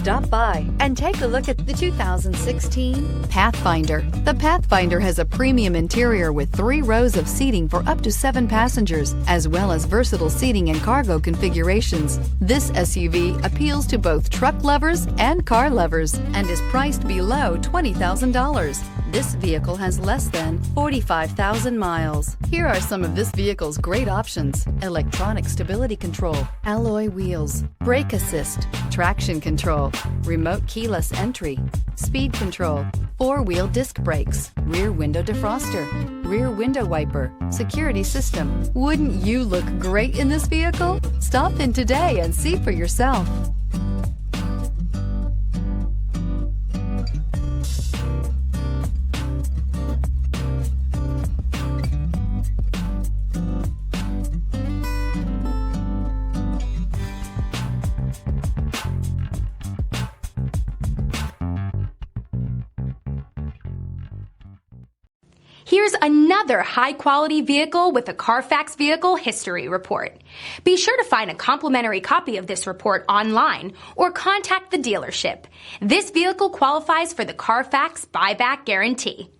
Stop by and take a look at the 2016 Pathfinder. The Pathfinder has a premium interior with 3 rows of seating for up to 7 passengers, as well as versatile seating and cargo configurations. This SUV appeals to both truck lovers and car lovers and is priced below $20,000. This vehicle has less than 45,000 miles. Here are some of this vehicle's great options: electronic stability control, alloy wheels, brake assist, traction control, remote keyless entry, speed control, 4-wheel disc brakes, rear window defroster, rear window wiper, security system. Wouldn't you look great in this vehicle? Stop in today and see for yourself. Here's another high-quality vehicle with a Carfax Vehicle History Report. Be sure to find a complimentary copy of this report online or contact the dealership. This vehicle qualifies for the Carfax Buyback Guarantee.